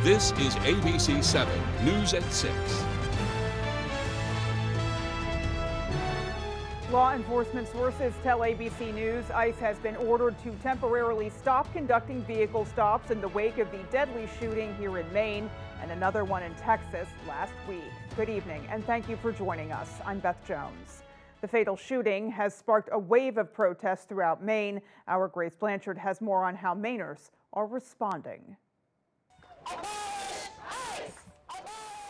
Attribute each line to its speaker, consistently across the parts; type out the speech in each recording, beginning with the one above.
Speaker 1: This is ABC 7 News at 6.
Speaker 2: Law enforcement sources tell ABC News ICE has been ordered to temporarily stop conducting vehicle stops in the wake of the deadly shooting here in Maine and another one in Texas last week. Good evening and thank you for joining us. I'm Beth Jones. The fatal shooting has sparked a wave of protests throughout Maine. Our Grace Blanchard has more on how Mainers are responding.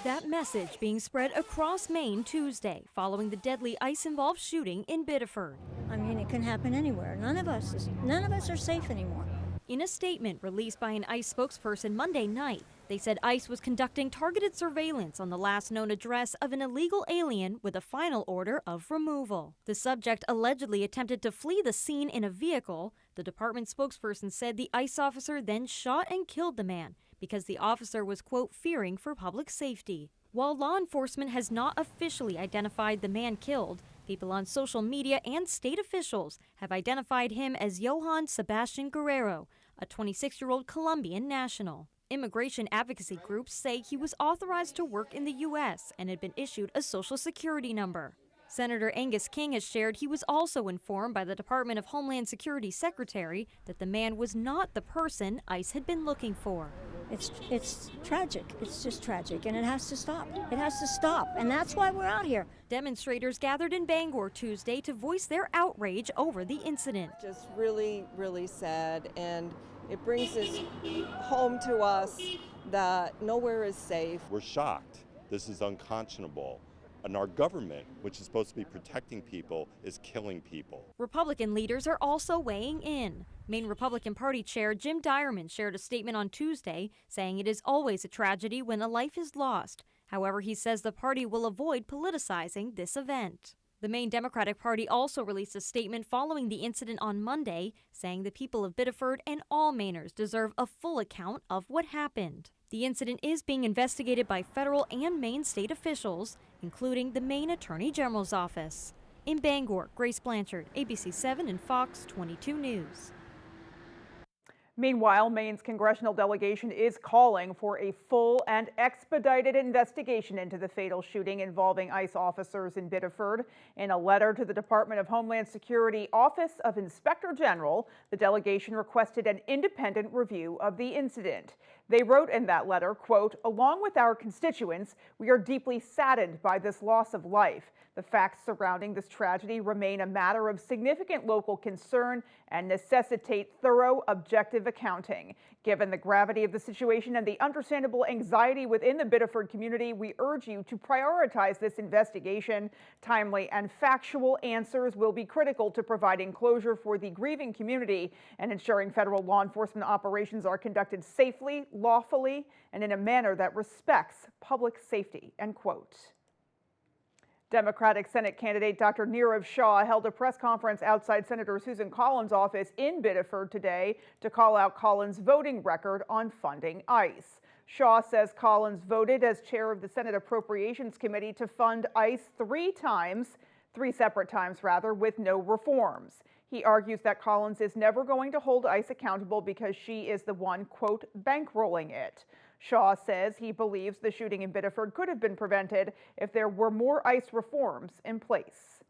Speaker 3: That message being spread across Maine Tuesday following the deadly ICE-involved shooting in Biddeford.
Speaker 4: I mean, it can happen anywhere. None of us are safe anymore.
Speaker 3: In a statement released by an ICE spokesperson Monday night, they said ICE was conducting targeted surveillance on the last known address of an illegal alien with a final order of removal. The subject allegedly attempted to flee the scene in a vehicle. The department spokesperson said the ICE officer then shot and killed the man because the officer was, quote, fearing for public safety. While law enforcement has not officially identified the man killed, people on social media and state officials have identified him as Johann Sebastian Guerrero, a 26-year-old Colombian national. Immigration advocacy groups say he was authorized to work in the U.S. and had been issued a Social Security number. Senator Angus King has shared he was also informed by the Department of Homeland Security Secretary that the man was not the person ICE had been looking for.
Speaker 4: It's tragic. It's just tragic, and it has to stop. It has to stop, and that's why we're out here.
Speaker 3: Demonstrators gathered in Bangor Tuesday to voice their outrage over the incident.
Speaker 5: Just really, really sad, and it brings this home to us that nowhere is safe.
Speaker 6: We're shocked. This is unconscionable. And our government, which is supposed to be protecting people, is killing people.
Speaker 3: Republican leaders are also weighing in. Maine Republican Party Chair Jim Direman shared a statement on Tuesday saying it is always a tragedy when a life is lost. However, he says the party will avoid politicizing this event. The Maine Democratic Party also released a statement following the incident on Monday, saying the people of Biddeford and all Mainers deserve a full account of what happened. The incident is being investigated by federal and Maine state officials, including the Maine Attorney General's office. In Bangor, Grace Blanchard, ABC 7 and Fox 22 News.
Speaker 2: Meanwhile, Maine's congressional delegation is calling for a full and expedited investigation into the fatal shooting involving ICE officers in Biddeford. In a letter to the Department of Homeland Security Office of Inspector General, the delegation requested an independent review of the incident. They wrote in that letter, quote, "Along with our constituents, we are deeply saddened by this loss of life. The facts surrounding this tragedy remain a matter of significant local concern and necessitate thorough, objective accounting. Given the gravity of the situation and the understandable anxiety within the Biddeford community, we urge you to prioritize this investigation. Timely and factual answers will be critical to providing closure for the grieving community and ensuring federal law enforcement operations are conducted safely, lawfully, and in a manner that respects public safety," end quote. Democratic Senate candidate Dr. Neerav Shah held a press conference outside Senator Susan Collins' office in Biddeford today to call out Collins' voting record on funding ICE. Shah says Collins voted as chair of the Senate Appropriations Committee to fund ICE three separate times, with no reforms. He argues that Collins is never going to hold ICE accountable because she is the one, quote, bankrolling it. Shah says he believes the shooting in Biddeford could have been prevented if there were more ICE reforms in place.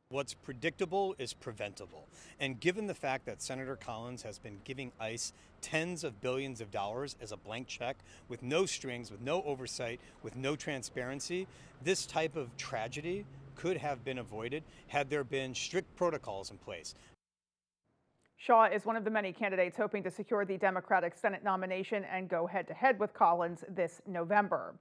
Speaker 7: What's predictable is preventable. And given the fact that Senator Collins has been giving ICE tens of billions of dollars as a blank check with no strings, with no oversight, with no transparency, this type of tragedy could have been avoided had there been strict protocols in place.
Speaker 2: Shah is one of the many candidates hoping to secure the Democratic Senate nomination and go head-to-head with Collins this November.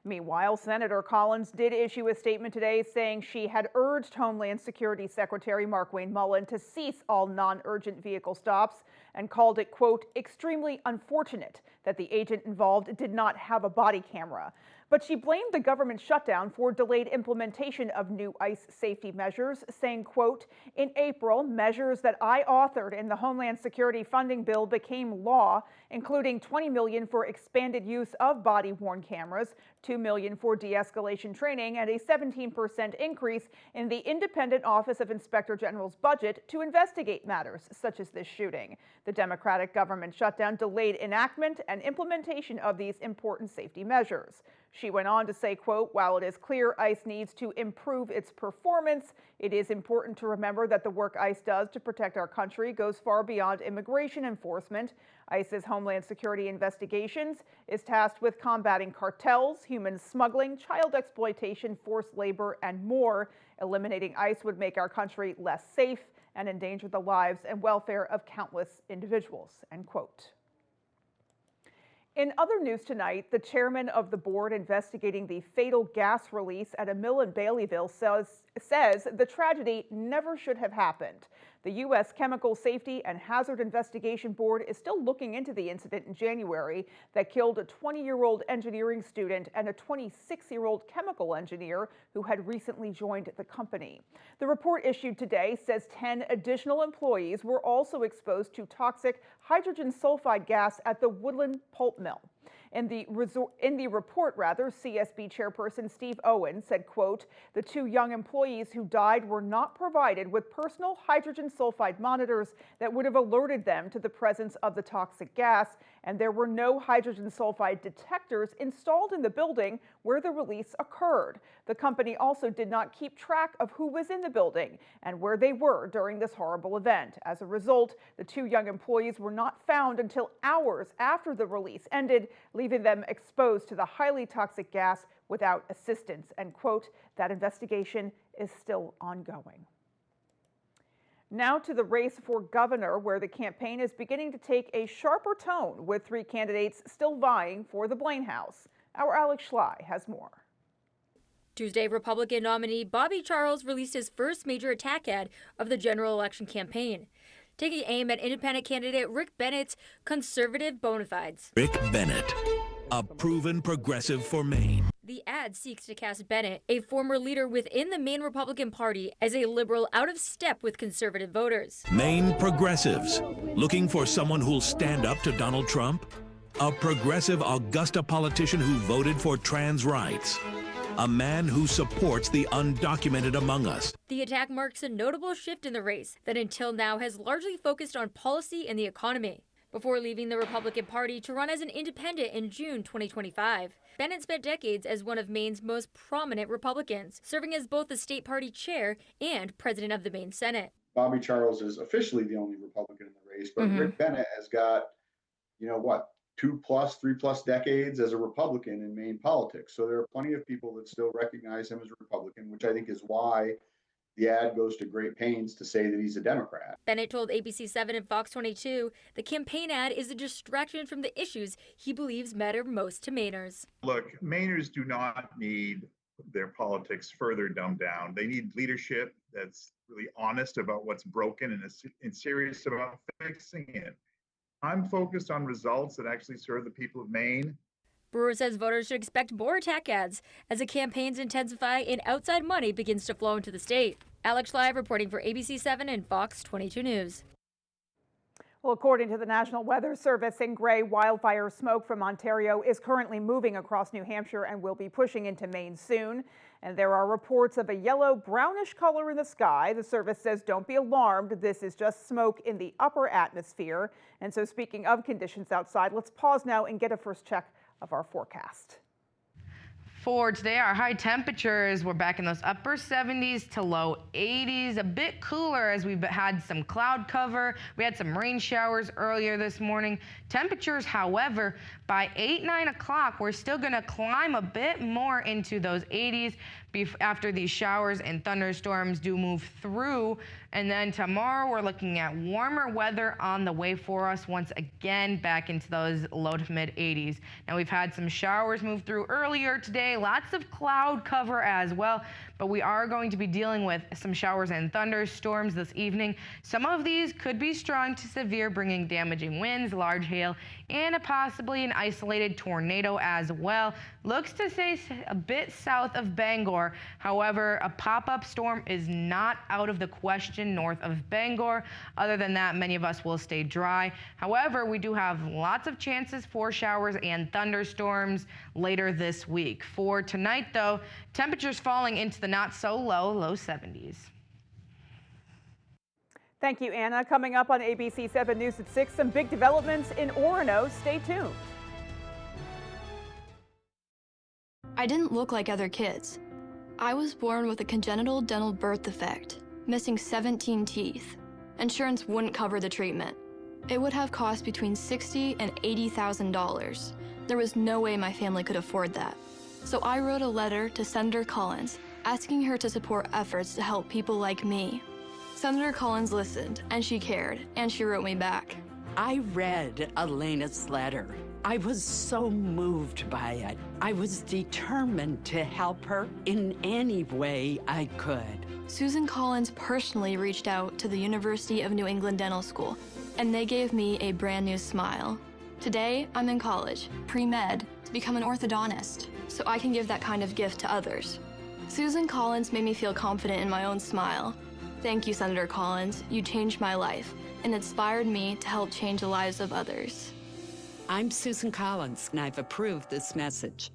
Speaker 2: Meanwhile, Senator Collins did issue a statement today saying she had urged Homeland Security Secretary Markwayne Mullin to cease all non-urgent vehicle stops and called it, quote, extremely unfortunate that the agent involved did not have a body camera. But she blamed the government shutdown for delayed implementation of new ICE safety measures, saying, quote, "In April, measures that I authored in the Homeland Security funding bill became law, including $20 million for expanded use of body-worn cameras, $2 million for de-escalation training, and a 17% increase in the Independent Office of Inspector General's budget to investigate matters such as this shooting." The Democratic government shutdown delayed enactment and implementation of these important safety measures. She went on to say, quote, "While it is clear ICE needs to improve its performance, it is important to remember that the work ICE does to protect our country goes far beyond immigration enforcement. ICE's Homeland Security Investigations is tasked with combating cartels, human smuggling, child exploitation, forced labor, and more. Eliminating ICE would make our country less safe and endanger the lives and welfare of countless individuals," end quote. In other news tonight, the chairman of the board investigating the fatal gas release at a mill in Baileyville says the tragedy never should have happened. The U.S. Chemical Safety and Hazard Investigation Board is still looking into the incident in January that killed a 20-year-old engineering student and a 26-year-old chemical engineer who had recently joined the company. The report issued today says 10 additional employees were also exposed to toxic hydrogen sulfide gas at the Woodland Pulp Mill. In the report, CSB chairperson Steve Owen said, quote, "The two young employees who died were not provided with personal hydrogen sulfide monitors that would have alerted them to the presence of the toxic gas, and there were no hydrogen sulfide detectors installed in the building where the release occurred. The company also did not keep track of who was in the building and where they were during this horrible event. As a result, the two young employees were not found until hours after the release ended, leaving them exposed to the highly toxic gas without assistance," end quote. That investigation is still ongoing. Now to the race for governor, where the campaign is beginning to take a sharper tone, with 3 candidates still vying for the Blaine House. Our Alex Schley has more.
Speaker 8: Tuesday, Republican nominee Bobby Charles released his first major attack ad of the general election campaign, taking aim at independent candidate Rick Bennett's conservative bona fides.
Speaker 9: Rick Bennett, a proven progressive for Maine.
Speaker 8: The ad seeks to cast Bennett, a former leader within the Maine Republican Party, as a liberal out of step with conservative voters.
Speaker 9: Maine progressives, looking for someone who'll stand up to Donald Trump? A progressive Augusta politician who voted for trans rights. A man who supports the undocumented among us.
Speaker 8: The attack marks a notable shift in the race that until now has largely focused on policy and the economy. Before leaving the Republican Party to run as an independent in June 2025, Bennett spent decades as one of Maine's most prominent Republicans, serving as both the state party chair and president of the Maine Senate.
Speaker 10: Bobby Charles is officially the only Republican in the race, but Rick Bennett has got, 3+ decades as a Republican in Maine politics. So there are plenty of people that still recognize him as a Republican, which I think is why the ad goes to great pains to say that he's a Democrat.
Speaker 8: Bennett told ABC7 and Fox 22 the campaign ad is a distraction from the issues he believes matter most to Mainers.
Speaker 11: Look, Mainers do not need their politics further dumbed down. They need leadership that's really honest about what's broken and serious about fixing it. I'm focused on results that actually serve the people of Maine.
Speaker 8: Brewer says voters should expect more attack ads as the campaigns intensify and outside money begins to flow into the state. Alex Schley reporting for ABC7 and Fox 22 News.
Speaker 2: Well, according to the National Weather Service, in gray, wildfire smoke from Ontario is currently moving across New Hampshire and will be pushing into Maine soon. And there are reports of a yellow brownish color in the sky. The service says don't be alarmed. This is just smoke in the upper atmosphere. And so speaking of conditions outside, let's pause now and get a first check of our forecast.
Speaker 12: For today, our high temperatures, we're back in those upper 70s to low 80s, a bit cooler as we've had some cloud cover. We had some rain showers earlier this morning. Temperatures, however, by 8-9 o'clock, we're still going to climb a bit more into those 80s after these showers and thunderstorms do move through. And then tomorrow, we're looking at warmer weather on the way for us once again, back into those low to mid 80s. Now, we've had some showers move through earlier today, lots of cloud cover as well, but we are going to be dealing with some showers and thunderstorms this evening. Some of these could be strong to severe, bringing damaging winds, large hail, and possibly an isolated tornado as well. Looks to stay a bit south of Bangor. However, a pop-up storm is not out of the question north of Bangor. Other than that, many of us will stay dry. However, we do have lots of chances for showers and thunderstorms later this week. For tonight, though, temperatures falling into the not so low 70s.
Speaker 2: Thank you, Anna. Coming up on ABC 7 News at 6, some big developments in Orono. Stay tuned.
Speaker 13: I didn't look like other kids. I was born with a congenital dental birth defect, missing 17 teeth. Insurance wouldn't cover the treatment. It would have cost between $60,000 and $80,000. There was no way my family could afford that. So I wrote a letter to Senator Collins asking her to support efforts to help people like me. Senator Collins listened, and she cared, and she wrote me back.
Speaker 14: I read Elena's letter. I was so moved by it. I was determined to help her in any way I could.
Speaker 13: Susan Collins personally reached out to the University of New England Dental School, and they gave me a brand new smile. Today, I'm in college, pre-med, to become an orthodontist, so I can give that kind of gift to others. Susan Collins made me feel confident in my own smile. Thank you, Senator Collins. You changed my life and inspired me to help change the lives of others.
Speaker 14: I'm Susan Collins, and I've approved this message.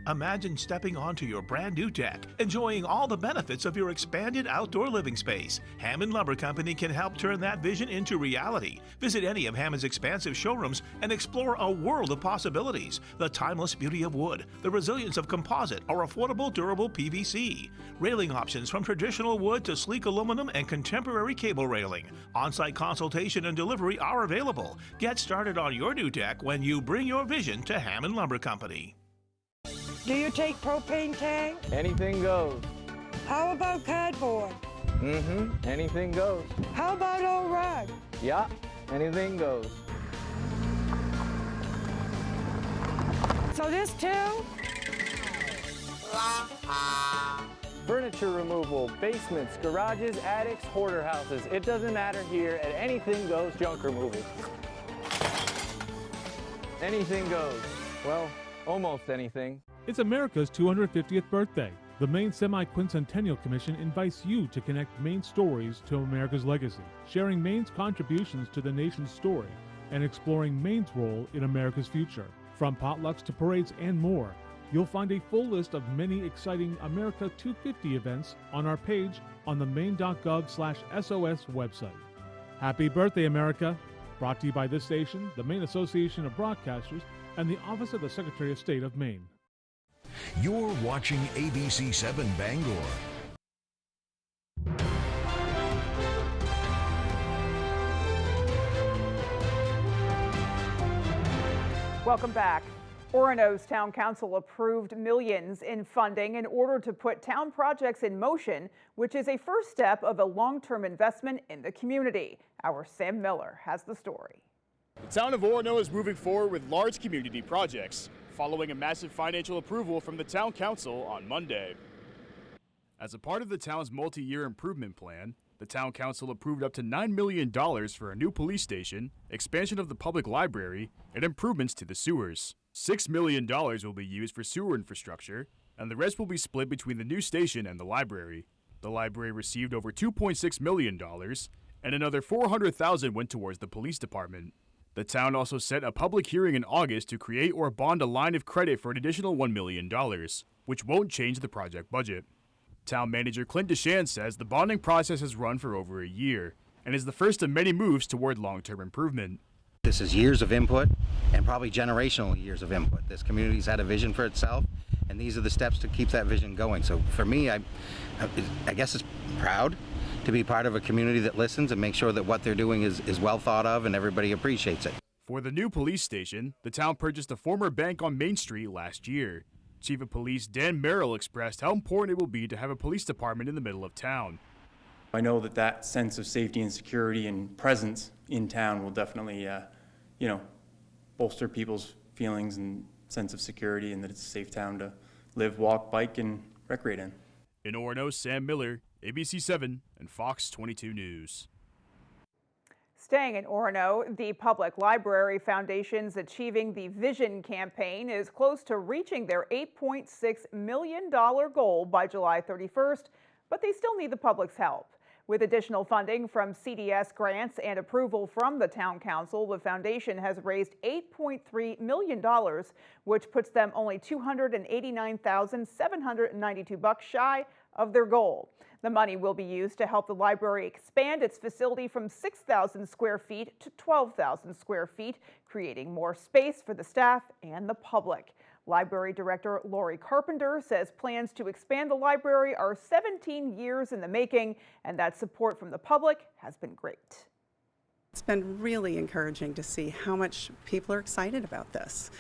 Speaker 9: Imagine stepping onto your brand new deck, enjoying all the benefits of your expanded outdoor living space. Hammond Lumber Company can help turn that vision into reality. Visit any of Hammond's expansive showrooms and explore a world of possibilities. The timeless beauty of wood, the resilience of composite or affordable durable PVC. Railing options from traditional wood to sleek aluminum and contemporary cable railing. On-site consultation and delivery are available. Get started on your new deck when you bring your vision to Hammond Lumber Company.
Speaker 15: Do you take propane tank?
Speaker 16: Anything goes.
Speaker 15: How about cardboard?
Speaker 16: Anything goes.
Speaker 15: How about old rug?
Speaker 16: Yeah, anything goes.
Speaker 15: So this too?
Speaker 16: Furniture removal, basements, garages, attics, hoarder houses. It doesn't matter here at Anything Goes Junk Removal. Anything goes. Well, almost anything.
Speaker 17: It's America's 250th birthday. The Maine Semi-Quincentennial Commission invites you to connect Maine's stories to America's legacy, sharing Maine's contributions to the nation's story, and exploring Maine's role in America's future. From potlucks to parades and more, you'll find a full list of many exciting America 250 events on our page on the maine.gov/SOS website. Happy birthday, America! Brought to you by this station, the Maine Association of Broadcasters, and the Office of the Secretary of State of Maine.
Speaker 18: You're watching ABC 7 Bangor.
Speaker 2: Welcome back. Orono's Town Council approved millions in funding in order to put town projects in motion, which is a first step of a long-term investment in the community. Our Sam Miller has the story.
Speaker 19: The town of Orono is moving forward with large community projects, following a massive financial approval from the town council on Monday. As a part of the town's multi-year improvement plan, the town council approved up to $9 million for a new police station, expansion of the public library, and improvements to the sewers. $6 million will be used for sewer infrastructure, and the rest will be split between the new station and the library. The library received over $2.6 million, and another $400,000 went towards the police department. The town also set a public hearing in August to create or bond a line of credit for an additional $1 million, which won't change the project budget. Town manager Clint DeShan says the bonding process has run for over a year and is the first of many moves toward long-term improvement.
Speaker 20: This is years of input and probably generational years of input. This community's had a vision for itself, and these are the steps to keep that vision going. So for me, I guess it's proud to be part of a community that listens and makes sure that what they're doing is well thought of and everybody appreciates it.
Speaker 19: For the new police station, the town purchased a former bank on Main Street last year. Chief of Police Dan Merrill expressed how important it will be to have a police department in the middle of town.
Speaker 21: I know that sense of safety and security and presence in town will definitely, bolster people's feelings and sense of security, and that it's a safe town to live, walk, bike, and recreate in.
Speaker 19: In Orono, Sam Miller, ABC 7 and Fox 22 News.
Speaker 2: Staying in Orono, the Public Library Foundation's Achieving the Vision campaign is close to reaching their $8.6 million goal by July 31st, but they still need the public's help. With additional funding from CDS grants and approval from the Town Council, the foundation has raised $8.3 million, which puts them only $289,792 shy of their goal. The money will be used to help the library expand its facility from 6,000 square feet to 12,000 square feet, creating more space for the staff and the public. Library Director Lori Carpenter says plans to expand the library are 17 years in the making, and that support from the public has been great.
Speaker 1: It's been really encouraging to see how much people are excited about this.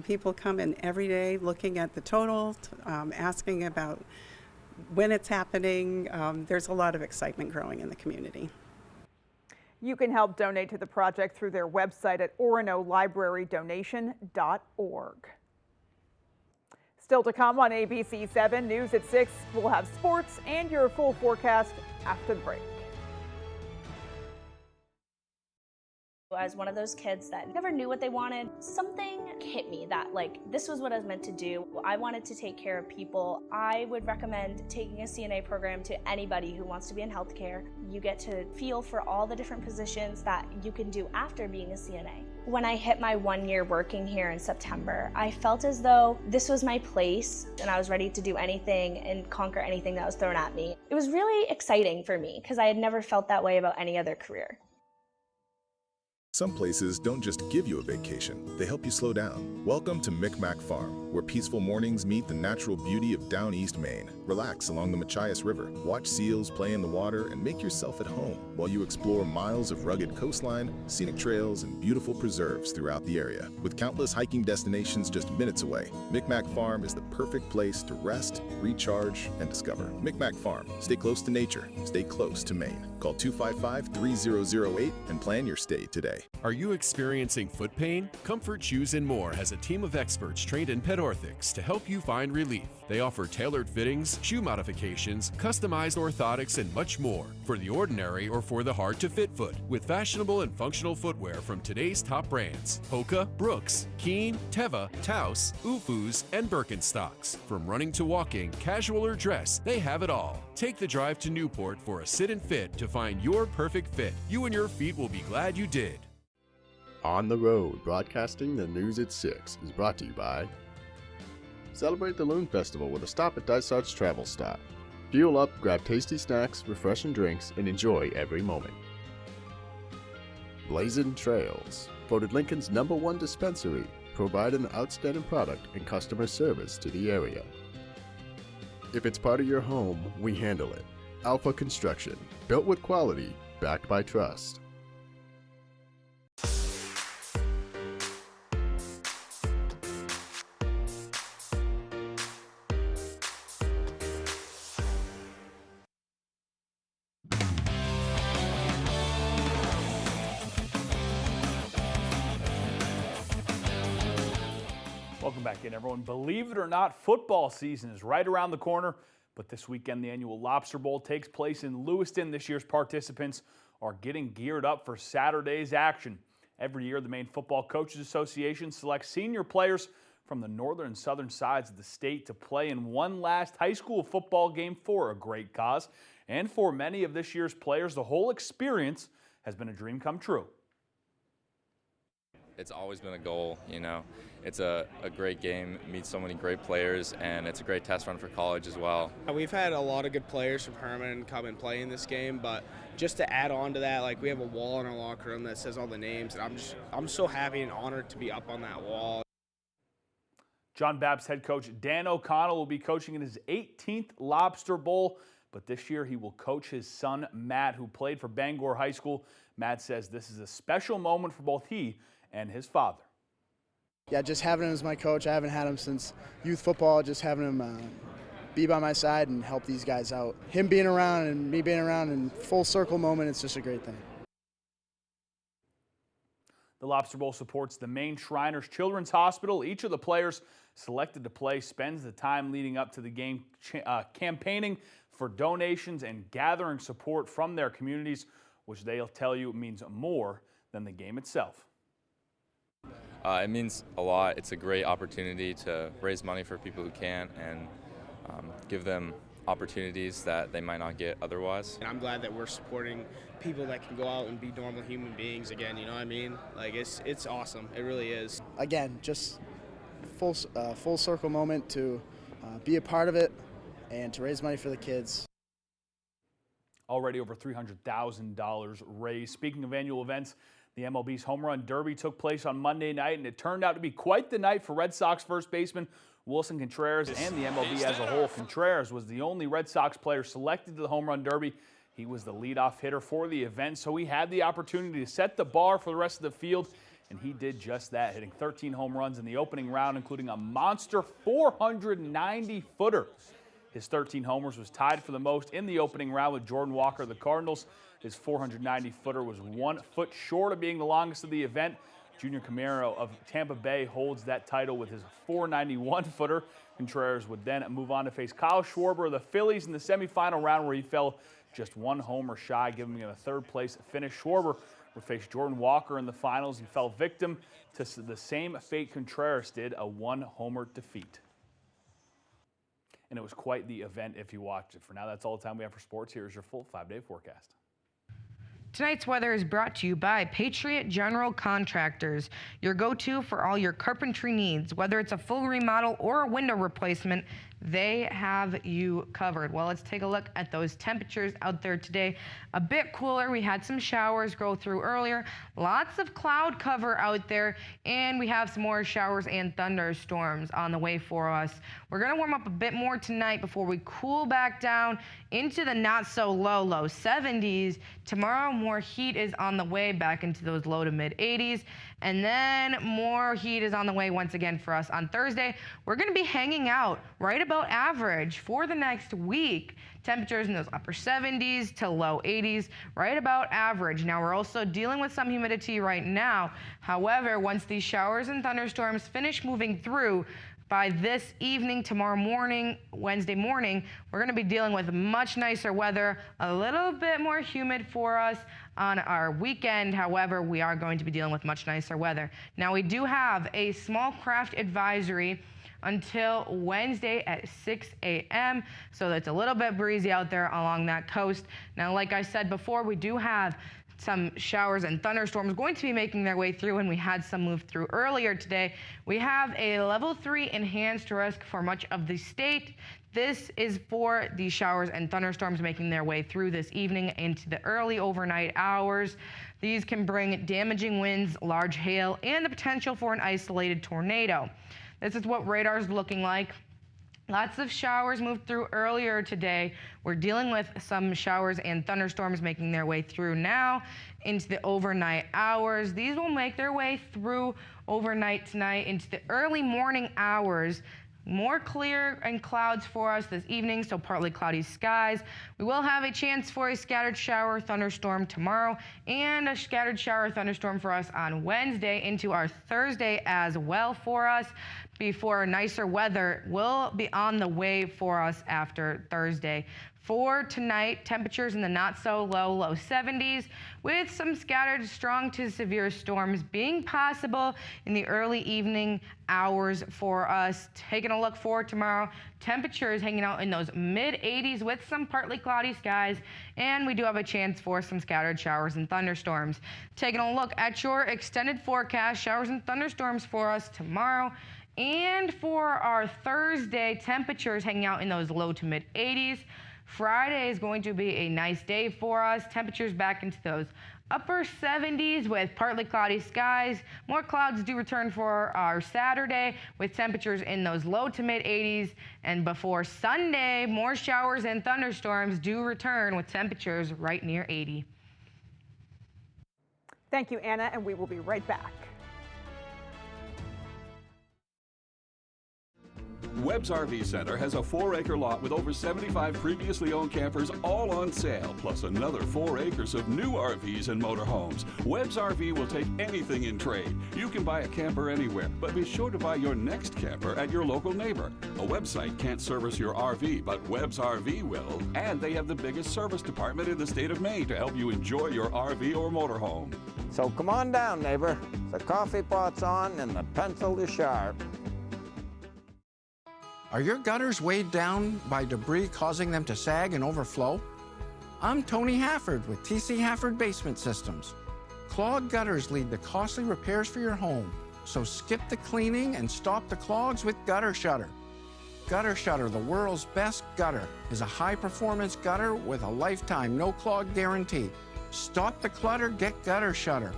Speaker 1: People come in every day looking at the total, asking about when it's happening. There's a lot of excitement growing in the community.
Speaker 2: You can help donate to the project through their website at OronoLibraryDonation.org. Still to come on ABC 7 News at 6, we'll have sports and your full forecast after the break.
Speaker 22: As one of those kids that never knew what they wanted, something hit me that this was what I was meant to do. I wanted to take care of people. I would recommend taking a CNA program to anybody who wants to be in healthcare. You get to feel for all the different positions that you can do after being a CNA. When I hit my 1 year working here in September, I felt as though this was my place and I was ready to do anything and conquer anything that was thrown at me. It was really exciting for me because I had never felt that way about any other career.
Speaker 23: Some places don't just give you a vacation, they help you slow down. Welcome to Micmac Farm, where peaceful mornings meet the natural beauty of down east Maine. Relax along the Machias River, watch seals play in the water, and make yourself at home while you explore miles of rugged coastline, scenic trails, and beautiful preserves throughout the area. With countless hiking destinations just minutes away, Micmac Farm is the perfect place to rest, recharge, and discover. Micmac Farm. Stay close to nature. Stay close to Maine. Call 255-3008 and plan your stay today.
Speaker 24: Are you experiencing foot pain? Comfort Shoes & More has a team of experts trained in pet orthotics to help you find relief. They offer tailored fittings, shoe modifications, customized orthotics, and much more for the ordinary or for the hard-to-fit foot, with fashionable and functional footwear from today's top brands: Hoka, Brooks, Keen, Teva, Taos, Ufus, and Birkenstocks. From running to walking, casual or dress, they have it all. Take the drive to Newport for a sit and fit to find your perfect fit. You and your feet will be glad you did.
Speaker 25: On the Road, broadcasting the news at 6, is brought to you by Celebrate the Loon Festival with a stop at Dysart's Travel Stop. Fuel up, grab tasty snacks, refreshing drinks, and enjoy every moment. Blazing Trails, voted Lincoln's #1 dispensary, provide an outstanding product and customer service to the area. If it's part of your home, we handle it. Alpha Construction, built with quality, backed by trust.
Speaker 26: Welcome back in, everyone. Believe it or not, football season is right around the corner, but this weekend the annual Lobster Bowl takes place in Lewiston. This year's participants are getting geared up for Saturday's action. Every year, the Maine Football Coaches Association selects senior players from the northern and southern sides of the state to play in one last high school football game for a great cause. And for many of this year's players, the whole experience has been a dream come true.
Speaker 27: It's always been a goal, you know. It's a great game, meets so many great players, and it's a great test run for college as well.
Speaker 28: We've had a lot of good players from Herman come and play in this game, but just to add on to that, we have a wall in our locker room that says all the names, and I'm so happy and honored to be up on that wall.
Speaker 26: John Babb's head coach Dan O'Connell will be coaching in his 18th Lobster Bowl, but this year he will coach his son Matt, who played for Bangor High School. Matt says this is a special moment for both he and his father.
Speaker 29: Yeah, just having him as my coach. I haven't had him since youth football. Just having him be by my side and help these guys out. Him being around and me being around in full circle moment, it's just a great thing.
Speaker 26: The Lobster Bowl supports the Maine Shriners Children's Hospital. Each of the players selected to play spends the time leading up to the game campaigning for donations and gathering support from their communities, which they'll tell you means more than the game itself.
Speaker 27: It means a lot. It's a great opportunity to raise money for people who can't and give them opportunities that they might not get otherwise.
Speaker 28: And I'm glad that we're supporting people that can go out and be normal human beings again, you know what I mean? Like, it's awesome. It really is.
Speaker 29: Again, just full circle moment to be a part of it and to raise money for the kids.
Speaker 26: Already over $300,000 raised. Speaking of annual events, the MLB's Home Run Derby took place on Monday night, and it turned out to be quite the night for Red Sox first baseman Wilson Contreras and the MLB as a whole. Contreras was the only Red Sox player selected to the Home Run Derby. He was the leadoff hitter for the event, so he had the opportunity to set the bar for the rest of the field, and he did just that, hitting 13 home runs in the opening round, including a monster 490-footer. His 13 homers was tied for the most in the opening round with Jordan Walker of the Cardinals. His 490-footer was 1 foot short of being the longest of the event. Junior Camaro of Tampa Bay holds that title with his 491-footer. Contreras would then move on to face Kyle Schwarber of the Phillies in the semifinal round, where he fell just 1 homer shy, giving him a third-place finish. Schwarber would face Jordan Walker in the finals and fell victim to the same fate Contreras did, a 1-homer defeat. And it was quite the event if you watched it. For now, that's all the time we have for sports. Here's your full 5-day forecast.
Speaker 3: Tonight's weather is brought to you by Patriot General Contractors, your go-to for all your carpentry needs. Whether it's a full remodel or a window replacement, they have you covered. Well, let's take a look at those temperatures out there today. A bit cooler. We had some showers go through earlier. Lots of cloud cover out there, and we have some more showers and thunderstorms on the way for us. We're going to warm up a bit more tonight before we cool back down into the not so low 70s. Tomorrow, more heat is on the way back into those low to mid 80s. And then more heat is on the way once again for us on Thursday. We're going to be hanging out right about average for the next week. Temperatures in those upper 70s to low 80s, right about average. Now, we're also dealing with some humidity right now. However, once these showers and thunderstorms finish moving through, by this evening, tomorrow morning, Wednesday morning, we're going to be dealing with much nicer weather, a little bit more humid for us on our weekend. However, we are going to be dealing with much nicer weather. Now, we do have a small craft advisory until Wednesday at 6 a.m. So it's a little bit breezy out there along that coast. Now, like I said before, we do have some showers and thunderstorms going to be making their way through, and we had some move through earlier today. We have a level 3 enhanced risk for much of the state. This is for the showers and thunderstorms making their way through this evening into the early overnight hours. These can bring damaging winds, large hail, and the potential for an isolated tornado. This is what radar is looking like. Lots of showers moved through earlier today. We're dealing with some showers and thunderstorms making their way through now into the overnight hours. These will make their way through overnight tonight into the early morning hours. More clear and clouds for us this evening, so partly cloudy skies. We will have a chance for a scattered shower thunderstorm tomorrow and a scattered shower thunderstorm for us on Wednesday into our Thursday as well for us, before nicer weather will be on the way for us after Thursday. For tonight, temperatures in the not so low 70s, with some scattered strong to severe storms being possible in the early evening hours for us. Taking a look forward tomorrow, temperatures hanging out in those mid 80s with some partly cloudy skies, and we do have a chance for some scattered showers and thunderstorms. Taking a look at your extended forecast, showers and thunderstorms for us tomorrow. And for our Thursday, temperatures hanging out in those low to mid 80s. Friday is going to be a nice day for us. Temperatures back into those upper 70s with partly cloudy skies. More clouds do return for our Saturday with temperatures in those low to mid 80s. And before Sunday, more showers and thunderstorms do return with temperatures right near 80.
Speaker 2: Thank you, Anna, and we will be right back.
Speaker 4: Webb's RV Center has a 4-acre lot with over 75 previously owned campers all on sale, plus another 4 acres of new RVs and motorhomes. Webb's RV will take anything in trade. You can buy a camper anywhere, but be sure to buy your next camper at your local neighbor. A website can't service your RV, but Webb's RV will. And they have the biggest service department in the state of Maine to help you enjoy your RV or motorhome.
Speaker 5: So come on down, neighbor. The coffee pot's on and the pencil is sharp.
Speaker 6: Are your gutters weighed down by debris causing them to sag and overflow? I'm Tony Hafford with TC Hafford Basement Systems. Clogged gutters lead to costly repairs for your home, so skip the cleaning and stop the clogs with Gutter Shutter. Gutter Shutter, the world's best gutter, is a high-performance gutter with a lifetime no-clog guarantee. Stop the clutter, get Gutter Shutter.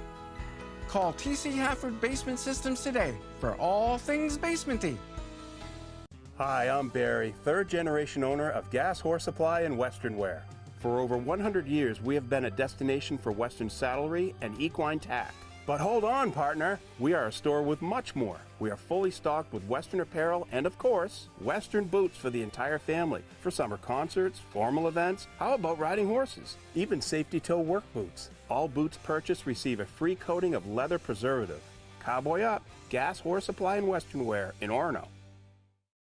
Speaker 6: Call TC Hafford Basement Systems today for all things basementy.
Speaker 7: Hi, I'm Barry, third-generation owner of Gas Horse Supply and Western Wear. For over 100 years, we have been a destination for Western saddlery and equine tack. But hold on, partner. We are a store with much more. We are fully stocked with Western apparel and, of course, Western boots for the entire family, for summer concerts, formal events. How about riding horses? Even safety toe work boots. All boots purchased receive a free coating of leather preservative. Cowboy up. Gas Horse Supply and Western Wear in Orono.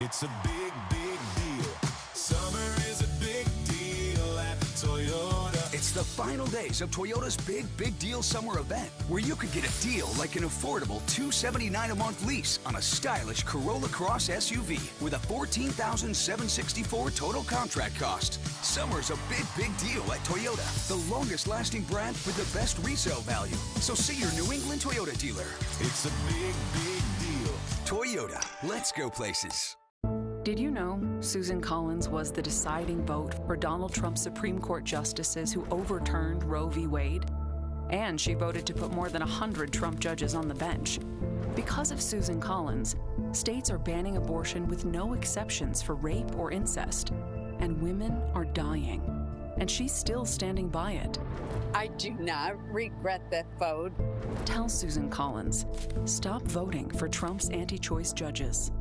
Speaker 18: It's a big, big deal. Summer is a big deal at Toyota.
Speaker 8: It's the final days of Toyota's Big Deal Summer Event, where you could get a deal like an affordable $279 a month lease on a stylish Corolla Cross SUV with a $14,764 total contract cost. Summer's a big deal at Toyota, the longest lasting brand with the best resale value. So see your New England Toyota dealer.
Speaker 18: It's a big deal.
Speaker 8: Toyota, let's go places.
Speaker 10: Did you know Susan Collins was the deciding vote for Donald Trump's Supreme Court justices who overturned Roe v. Wade? And she voted to put more than 100 Trump judges on the bench. Because of Susan Collins, states are banning abortion with no exceptions for rape or incest. And women are dying. And she's still standing by it.
Speaker 11: I do not regret that vote.
Speaker 10: Tell Susan Collins, stop voting for Trump's anti-choice judges.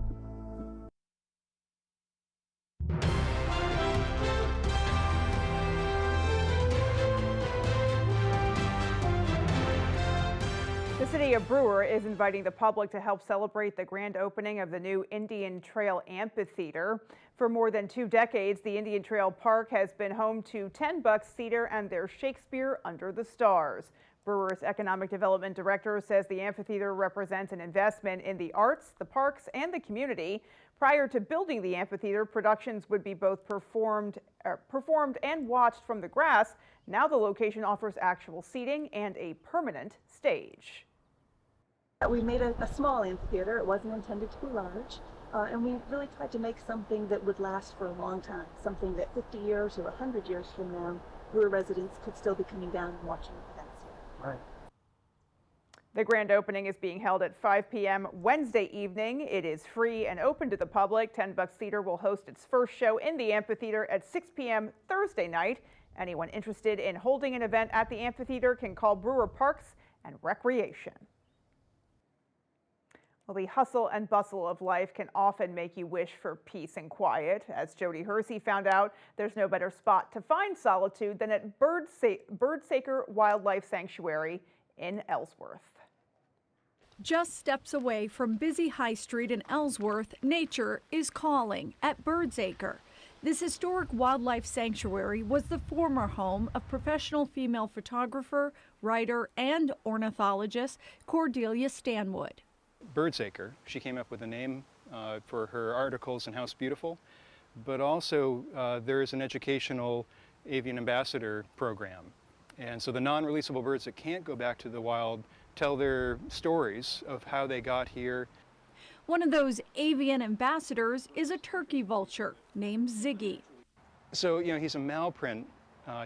Speaker 2: The city of Brewer is inviting the public to help celebrate the grand opening of the new Indian Trail Amphitheater. For more than 2 decades, the Indian Trail Park has been home to 10 Bucks Theater and their Shakespeare Under the Stars. Brewer's Economic Development Director says the amphitheater represents an investment in the arts, the parks, and the community. Prior to building the amphitheater, productions would be both performed and watched from the grass. Now the location offers actual seating and a permanent stage.
Speaker 12: We made a small amphitheater. It wasn't intended to be large. And we really tried to make something that would last for a long time, something that 50 years or 100 years from now, Brewer residents could still be coming down and watching events here.
Speaker 7: Right.
Speaker 2: The grand opening is being held at 5 p.m. Wednesday evening. It is free and open to the public. 10 Bucks Theater will host its first show in the amphitheater at 6 p.m. Thursday night. Anyone interested in holding an event at the amphitheater can call Brewer Parks and Recreation. Well, the hustle and bustle of life can often make you wish for peace and quiet. As Jody Hersey found out, there's no better spot to find solitude than at Birdsaker Wildlife Sanctuary in Ellsworth.
Speaker 13: Just steps away from busy High Street in Ellsworth, nature is calling at Birdsaker. This historic wildlife sanctuary was the former home of professional female photographer, writer, and ornithologist Cordelia Stanwood.
Speaker 30: Birdsaker, she came up with a name for her articles in House Beautiful, but also there is an educational avian ambassador program. And so the non-releasable birds that can't go back to the wild tell their stories of how they got here.
Speaker 13: One of those avian ambassadors is a turkey vulture named Ziggy.
Speaker 30: So, you know, he's a malprint.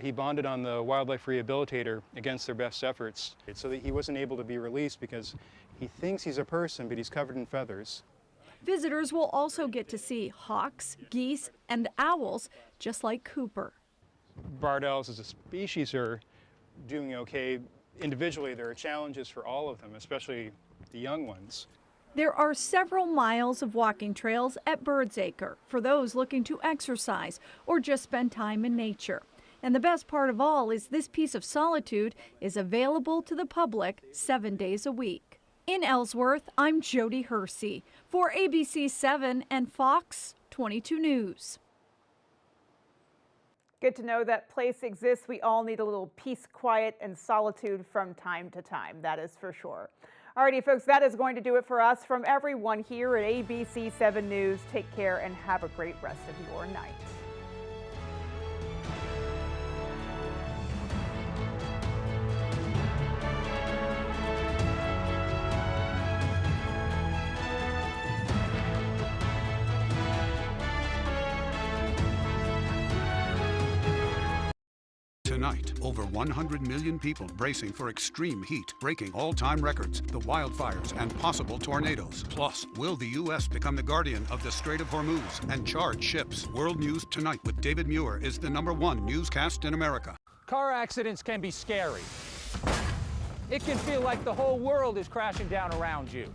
Speaker 30: He bonded on the wildlife rehabilitator against their best efforts, so that he wasn't able to be released because he thinks he's a person, but he's covered in feathers.
Speaker 13: Visitors will also get to see hawks, geese, and owls, just like Cooper.
Speaker 30: Barred owls as a species are doing okay. Individually, there are challenges for all of them, especially the young ones.
Speaker 13: There are several miles of walking trails at Birdsacre for those looking to exercise or just spend time in nature. And the best part of all is this piece of solitude is available to the public 7 days a week. In Ellsworth, I'm Jody Hersey for ABC 7 and Fox 22 News.
Speaker 2: Good to know that place exists. We all need a little peace, quiet, and solitude from time to time. That is for sure. Alrighty, folks, that is going to do it for us. From everyone here at ABC 7 News, take care and have a great rest of your night.
Speaker 1: Tonight, over 100 million people bracing for extreme heat, breaking all-time records, the wildfires, and possible tornadoes. Plus, will the U.S. become the guardian of the Strait of Hormuz and charge ships? World News Tonight with David Muir is the #1 newscast in America.
Speaker 9: Car accidents can be scary. It can feel like the whole world is crashing down around you.